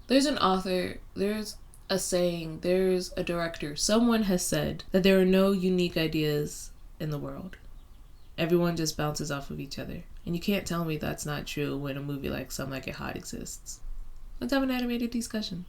There's an author, there's a saying, there's a director. Someone has said that there are no unique ideas in the world. Everyone just bounces off of each other. And you can't tell me that's not true when a movie like Some Like It Hot exists. Let's have an animated discussion.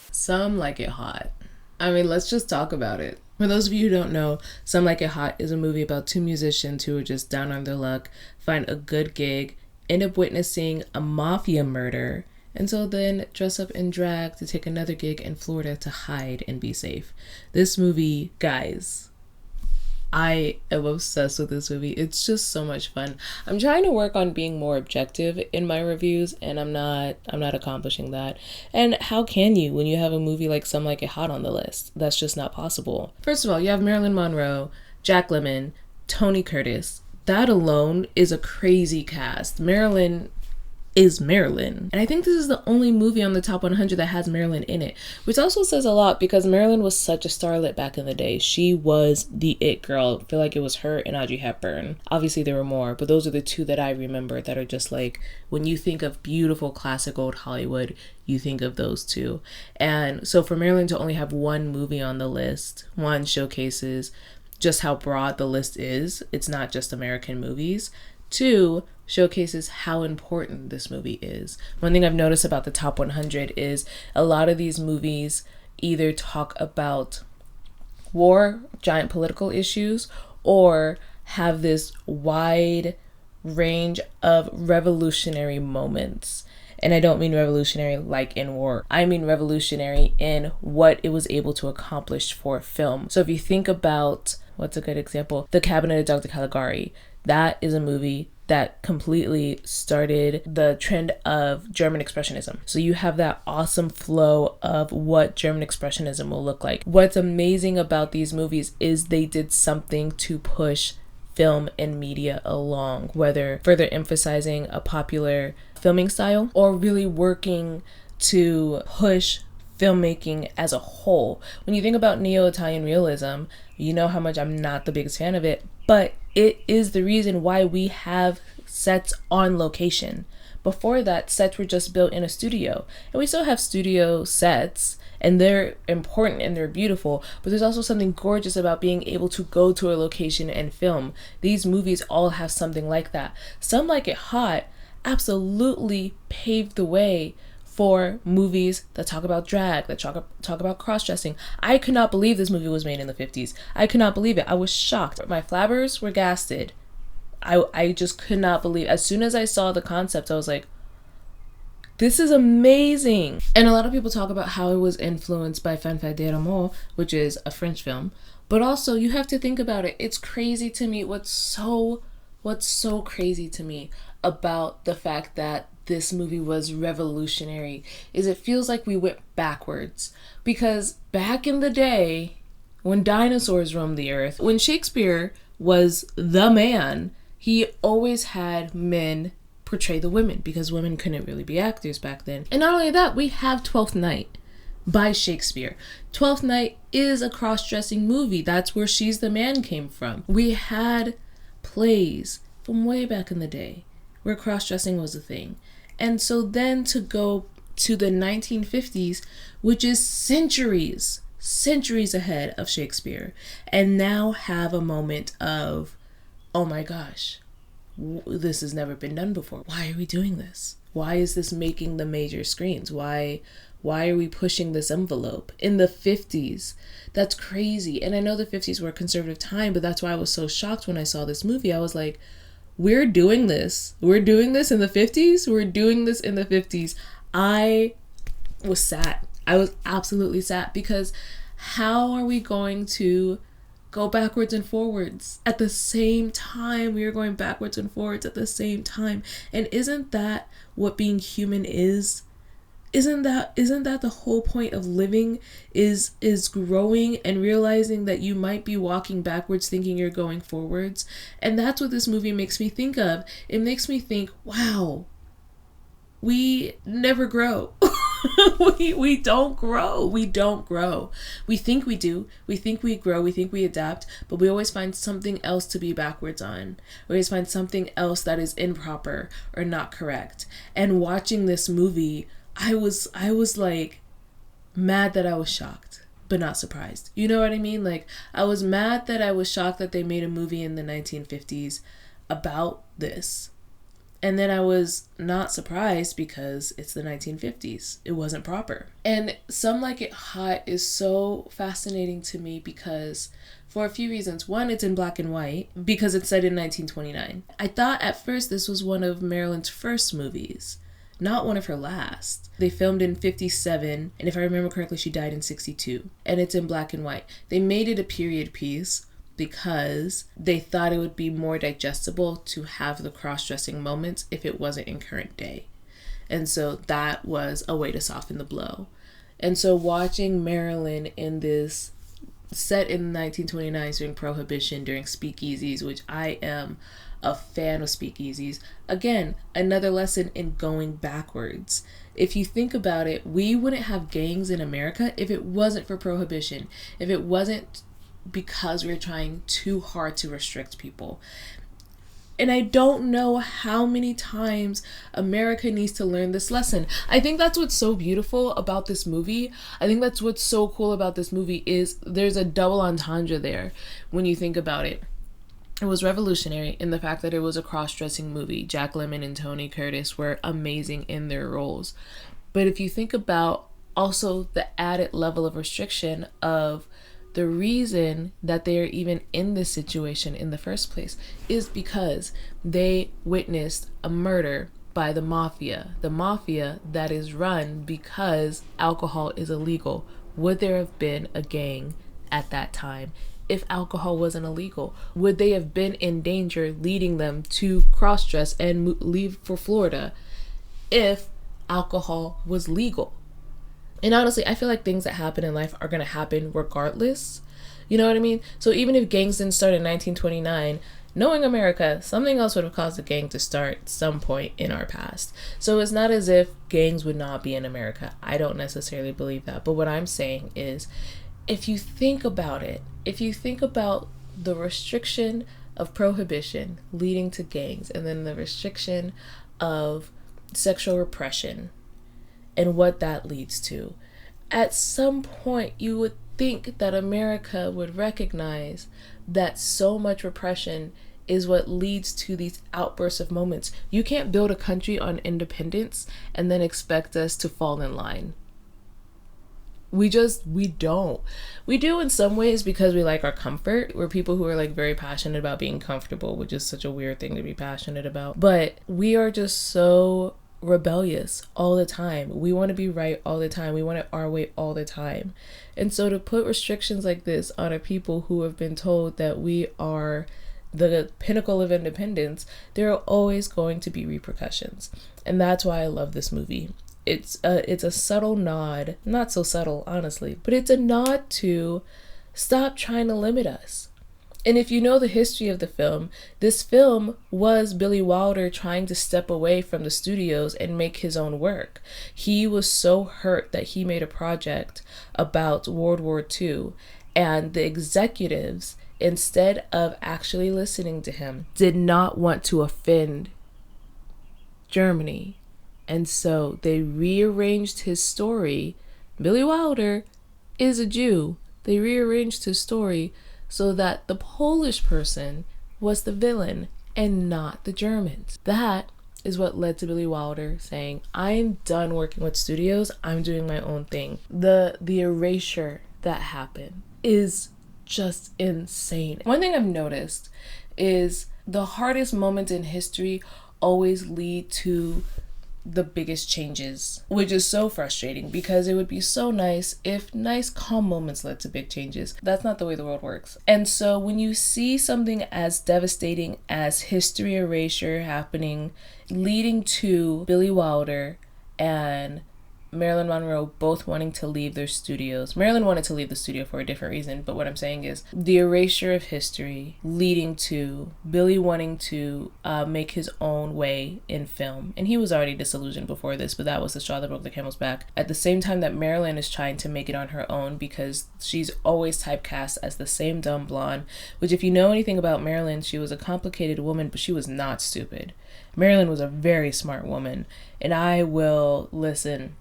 Some Like It Hot. I mean, let's just talk about it. For those of you who don't know, Some Like It Hot is a movie about two musicians who are just down on their luck, find a good gig, end up witnessing a mafia murder, and so then dress up in drag to take another gig in Florida to hide and be safe. This movie, guys, I am obsessed with this movie. It's just so much fun. I'm trying to work on being more objective in my reviews, and I'm not accomplishing that. And how can you when you have a movie like Some Like It Hot on the list? That's just not possible. First of all, you have Marilyn Monroe, Jack Lemmon, Tony Curtis. That alone is a crazy cast. Marilyn is Marilyn. And I think this is the only movie on the top 100 that has Marilyn in it, which also says a lot because Marilyn was such a starlet back in the day. She was the it girl. I feel like it was her and Audrey Hepburn. Obviously there were more, but those are the two that I remember that are just like, when you think of beautiful classic old Hollywood, you think of those two. And so for Marilyn to only have one movie on the list, one showcases just how broad the list is. It's not just American movies. Two, showcases how important this movie is. One thing I've noticed about the top 100 is a lot of these movies either talk about war, giant political issues, or have this wide range of revolutionary moments. And I don't mean revolutionary like in war. I mean revolutionary in what it was able to accomplish for film. So if you think about, what's a good example? The Cabinet of Dr. Caligari. That is a movie that completely started the trend of German Expressionism. So you have that awesome flow of what German Expressionism will look like. What's amazing about these movies is they did something to push film and media along, whether further emphasizing a popular filming style or really working to push filmmaking as a whole. When you think about neo-Italian realism, you know how much I'm not the biggest fan of it, but it is the reason why we have sets on location. Before that, sets were just built in a studio, and we still have studio sets, and they're important and they're beautiful, but there's also something gorgeous about being able to go to a location and film. These movies all have something like that. Some Like It Hot absolutely paved the way for movies that talk about drag, that talk about cross-dressing. I could not believe this movie was made in the 50s. I could not believe it. I was shocked. My flabbers were gasted. I just could not believe. As soon as I saw the concept, I was like, this is amazing. And a lot of people talk about how it was influenced by Fin Fête d'Amour, which is a French film. But also, you have to think about it. It's crazy to me. What's so crazy to me about the fact that this movie was revolutionary is it feels like we went backwards. Because back in the day, when dinosaurs roamed the earth, when Shakespeare was the man, he always had men portray the women because women couldn't really be actors back then. And not only that, we have Twelfth Night by Shakespeare. Twelfth Night is a cross-dressing movie. That's where She's the Man came from. We had plays from way back in the day where cross-dressing was a thing. And so then to go to the 1950s, which is centuries ahead of Shakespeare, and now have a moment of, oh my gosh, this has never been done before. Why are we doing this? Why is this making the major screens? Why are we pushing this envelope in the 50s? That's crazy. And I know the 50s were a conservative time, but that's why I was so shocked when I saw this movie. I was like, we're doing this. We're doing this in the 50s. We're doing this in the 50s. I was sad. I was absolutely sad because how are we going to go backwards and forwards at the same time? We are going backwards and forwards at the same time. And isn't that what being human is? Isn't that the whole point of living is growing and realizing that you might be walking backwards thinking you're going forwards? And that's what this movie makes me think of. It makes me think, wow, we never grow. we don't grow. We don't grow. We think we do. We think we grow. We think we adapt, but we always find something else to be backwards on. We always find something else that is improper or not correct. And watching this movie, I was like mad that I was shocked, but not surprised. You know what I mean? Like, I was mad that I was shocked that they made a movie in the 1950s about this. And then I was not surprised because it's the 1950s. It wasn't proper. And Some Like It Hot is so fascinating to me because for a few reasons. One, it's in black and white because it's set in 1929. I thought at first this was one of Marilyn's first movies, not one of her last. They filmed in 57, and if I remember correctly, she died in 62. And it's in black and white. They made it a period piece because they thought it would be more digestible to have the cross-dressing moments if it wasn't in current day. And so that was a way to soften the blow. And so watching Marilyn in this set in 1929 during Prohibition, during speakeasies, which I am a fan of speakeasies, again, another lesson in going backwards. If you think about it, we wouldn't have gangs in America if it wasn't for Prohibition, if it wasn't because we're trying too hard to restrict people. And I don't know how many times America needs to learn this lesson. I think that's what's so beautiful about this movie. I think that's what's so cool about this movie is there's a double entendre there when you think about it. It was revolutionary in the fact that it was a cross-dressing movie. Jack Lemmon and Tony Curtis were amazing in their roles. But if you think about also the added level of restriction of the reason that they are even in this situation in the first place is because they witnessed a murder by the mafia that is run because alcohol is illegal. Would there have been a gang at that time if alcohol wasn't illegal? Would they have been in danger leading them to cross-dress and leave for Florida if alcohol was legal? And honestly, I feel like things that happen in life are going to happen regardless. You know what I mean? So even if gangs didn't start in 1929, knowing America, something else would have caused a gang to start at some point in our past. So it's not as if gangs would not be in America. I don't necessarily believe that. But what I'm saying is, if you think about it, if you think about the restriction of prohibition leading to gangs, and then the restriction of sexual repression, and what that leads to. At some point, you would think that America would recognize that so much repression is what leads to these outbursts of moments. You can't build a country on independence and then expect us to fall in line. We don't. We do in some ways because we like our comfort. We're people who are like very passionate about being comfortable, which is such a weird thing to be passionate about. But we are just so rebellious all the time. We want to be right all the time. We want it our way all the time. And so to put restrictions like this on a people who have been told that we are the pinnacle of independence, there are always going to be repercussions. And that's why I love this movie. It's a subtle nod, not so subtle, honestly, but it's a nod to stop trying to limit us. And if you know the history of the film, this film was Billy Wilder trying to step away from the studios and make his own work. He was so hurt that he made a project about World War II, and the executives, instead of actually listening to him, did not want to offend Germany. And so they rearranged his story. Billy Wilder is a Jew. They rearranged his story so that the Polish person was the villain and not the Germans. That is what led to Billy Wilder saying, I'm done working with studios, I'm doing my own thing. The erasure that happened is just insane. One thing I've noticed is the hardest moments in history always lead to the biggest changes, which is so frustrating because it would be so nice if nice calm moments led to big changes. That's not the way the world works. And so when you see something as devastating as history erasure happening, leading to Billy Wilder and Marilyn Monroe both wanting to leave their studios. Marilyn wanted to leave the studio for a different reason, but what I'm saying is the erasure of history leading to Billy wanting to make his own way in film. And he was already disillusioned before this, but that was the straw that broke the camel's back. At the same time that Marilyn is trying to make it on her own because she's always typecast as the same dumb blonde, which if you know anything about Marilyn, she was a complicated woman, but she was not stupid. Marilyn was a very smart woman, and I will listen.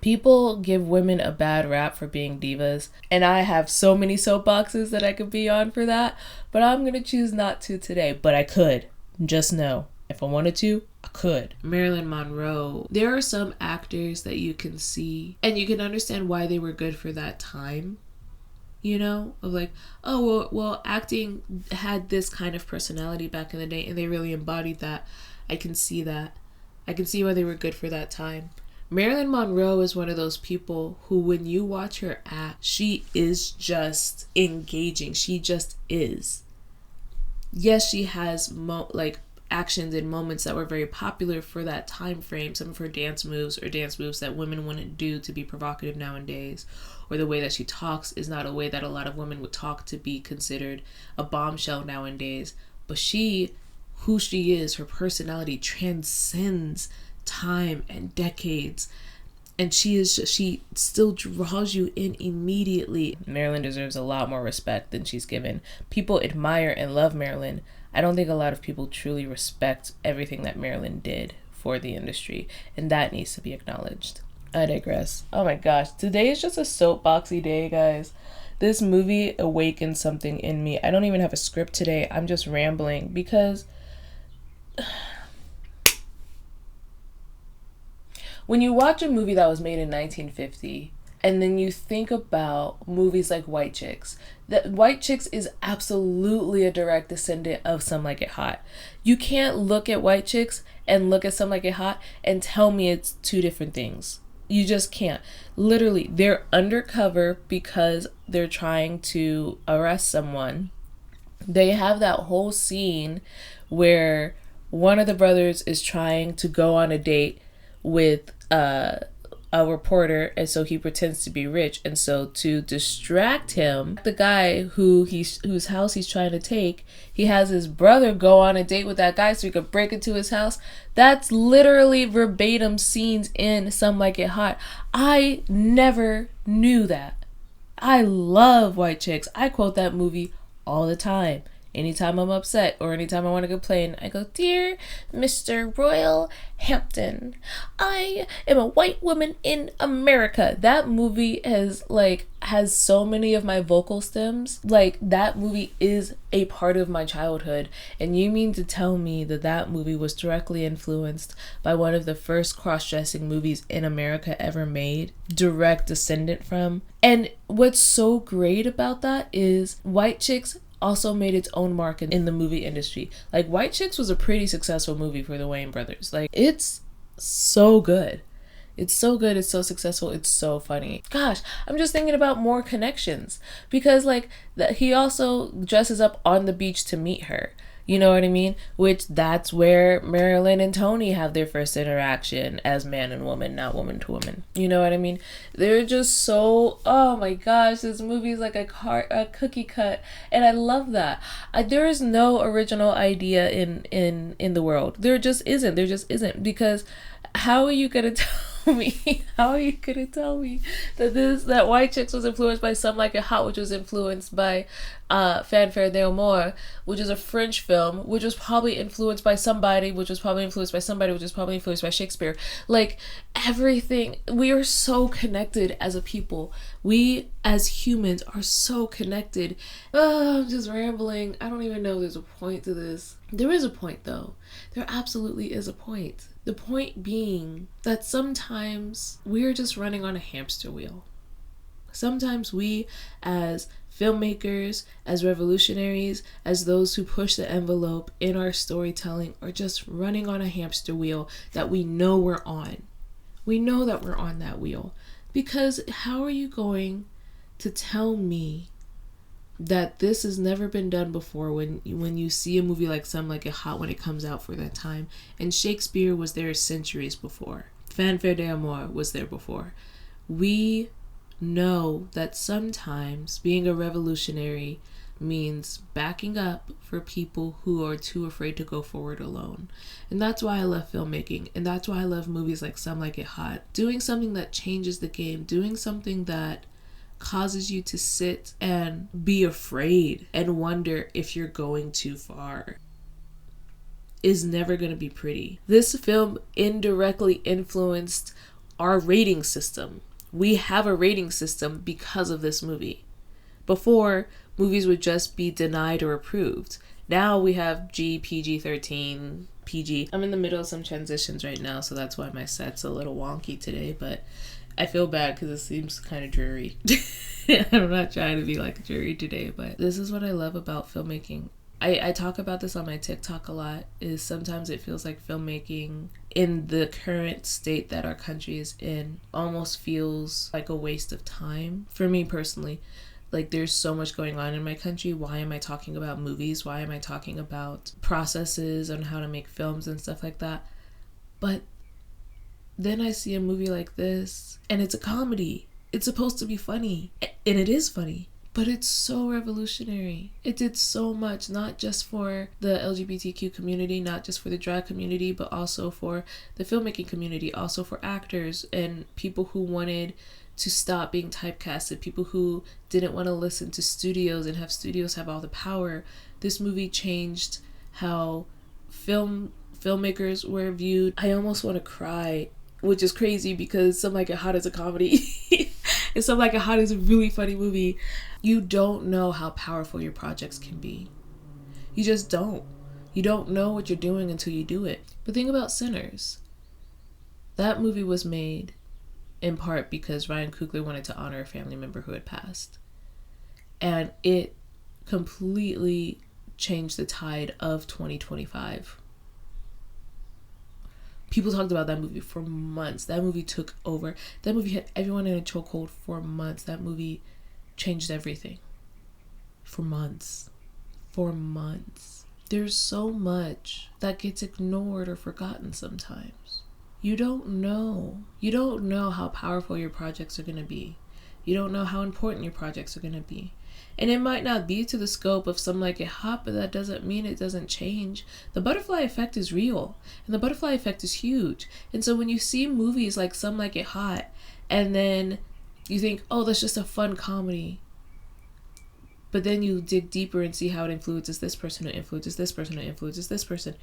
People give women a bad rap for being divas, and I have so many soapboxes that I could be on for that, but I'm gonna choose not to today. But I could. Just know, if I wanted to, I could. Marilyn Monroe, there are some actors that you can see, and you can understand why they were good for that time. You know, of like, oh, well, acting had this kind of personality back in the day, and they really embodied that. I can see that. I can see why they were good for that time. Marilyn Monroe is one of those people who, when you watch her act, she is just engaging. She just is. Yes, she has actions and moments that were very popular for that time frame. Some of her dance moves that women wouldn't do to be provocative nowadays, or the way that she talks is not a way that a lot of women would talk to be considered a bombshell nowadays. But who she is, her personality transcends time and decades, and she still draws you in immediately. Marilyn deserves a lot more respect than she's given. People admire and love Marilyn. I don't think a lot of people truly respect everything that Marilyn did for the industry, and that needs to be acknowledged. I digress. Oh my gosh, today is just a soapboxy day, guys. This movie awakened something in me. I don't even have a script today. I'm just rambling because when you watch a movie that was made in 1950 and then you think about movies like White Chicks, that White Chicks is absolutely a direct descendant of Some Like It Hot. You can't look at White Chicks and look at Some Like It Hot and tell me it's two different things. You just can't. Literally, they're undercover because they're trying to arrest someone. They have that whole scene where one of the brothers is trying to go on a date with a reporter, and so he pretends to be rich, and so to distract him, the guy whose house he's trying to take, he has his brother go on a date with that guy so he could break into his house. That's literally verbatim scenes in Some Like It Hot. I never knew that. I love White Chicks. I quote that movie all the time. Anytime I'm upset or anytime I want to complain, I go, "Dear Mr. Royal Hampton, I am a white woman in America." That movie has so many of my vocal stems. That movie is a part of my childhood. And you mean to tell me that movie was directly influenced by one of the first cross-dressing movies in America ever made? Direct descendant from. And what's so great about that is White Chicks also made its own mark in the movie industry. White Chicks was a pretty successful movie for the Wayans brothers. It's so good. It's so good. It's so successful. It's so funny. Gosh, I'm just thinking about more connections because he also dresses up on the beach to meet her. You know what I mean? Which that's where Marilyn and Tony have their first interaction as man and woman, not woman to woman. You know what I mean? They're just so, oh my gosh, this movie is like a cookie cut. And I love that. There is no original idea in the world. There just isn't. Because how are you going to tell me? How are you going to tell me that White Chicks was influenced by Some Like It Hot, which was influenced by Fanfare d'Amour, which is a French film, which was probably influenced by somebody, which was probably influenced by somebody, which was probably influenced by Shakespeare. Everything. We are so connected as a people. We as humans are so connected. I'm just rambling. I don't even know if there's a point to this. There is a point though. There absolutely is a point. The point being that sometimes we're just running on a hamster wheel. Sometimes we as filmmakers, as revolutionaries, as those who push the envelope in our storytelling are just running on a hamster wheel that we know we're on. We know that we're on that wheel. Because how are you going to tell me that this has never been done before when you see a movie like Some Like It Hot when it comes out for that time, and Shakespeare was there centuries before? Fanfare d'Amour was there before. We know that sometimes being a revolutionary means backing up for people who are too afraid to go forward alone. And that's why I love filmmaking, and that's why I love movies like Some Like It Hot. Doing something that changes the game, doing something that causes you to sit and be afraid and wonder if you're going too far is never going to be pretty. This film indirectly influenced our rating system. We have a rating system because of this movie. Before, movies would just be denied or approved. Now we have G, PG, 13, PG. I'm in the middle of some transitions right now, so that's why my set's a little wonky today, but I feel bad because it seems kind of dreary. I'm not trying to be like dreary today, but this is what I love about filmmaking. I talk about this on my TikTok a lot, is sometimes it feels like filmmaking in the current state that our country is in almost feels like a waste of time. For me personally, like there's so much going on in my country. Why am I talking about movies? Why am I talking about processes on how to make films and stuff like that? But then I see a movie like this and it's a comedy. It's supposed to be funny, and it is funny. But it's so revolutionary. It did so much, not just for the LGBTQ community, not just for the drag community, but also for the filmmaking community, also for actors and people who wanted to stop being typecasted, people who didn't want to listen to studios and have studios have all the power. This movie changed how filmmakers were viewed. I almost want to cry, which is crazy because Some Like It Hot is a comedy. And Some Like It Hot is a really funny movie. You don't know how powerful your projects can be. You just don't. You don't know what you're doing until you do it. But think about Sinners. That movie was made in part because Ryan Coogler wanted to honor a family member who had passed. And it completely changed the tide of 2025. People talked about that movie for months. That movie took over. That movie had everyone in a chokehold for months. That movie changed everything. For months. For months. There's so much that gets ignored or forgotten sometimes. You don't know. You don't know how powerful your projects are going to be. You don't know how important your projects are going to be. And it might not be to the scope of Some Like It Hot, but that doesn't mean it doesn't change. The butterfly effect is real, and the butterfly effect is huge. And so when you see movies like Some Like It Hot, and then you think, oh, that's just a fun comedy, but then you dig deeper and see how it influences this person, who influences this person, who influences this person.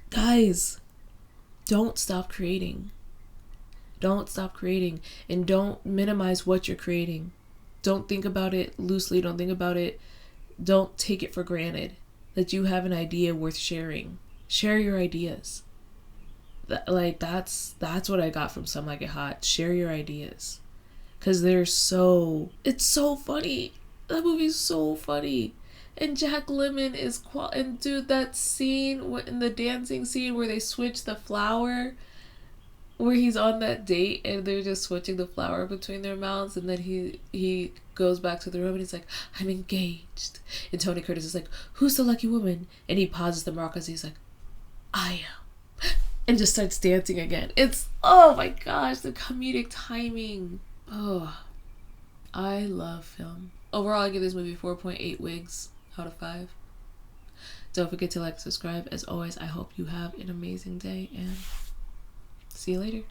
Guys, don't stop creating. Don't stop creating, and don't minimize what you're creating. Don't think about it loosely. Don't take it for granted that you have an idea worth sharing. Share your ideas. That's what I got from Some Like It Hot. Share your ideas. Because it's so funny. That movie's so funny. And Jack Lemmon is and dude, that scene in the dancing scene where they switch the flower, where he's on that date and they're just switching the flower between their mouths, and then he goes back to the room and he's like, I'm engaged. And Tony Curtis is like, who's the lucky woman? And he pauses the maracas. He's like, I am. And just starts dancing again. It's, oh my gosh, the comedic timing. Oh, I love film. Overall, I give this movie 4.8 wigs out of 5. Don't forget to like, subscribe. As always, I hope you have an amazing day, and see you later.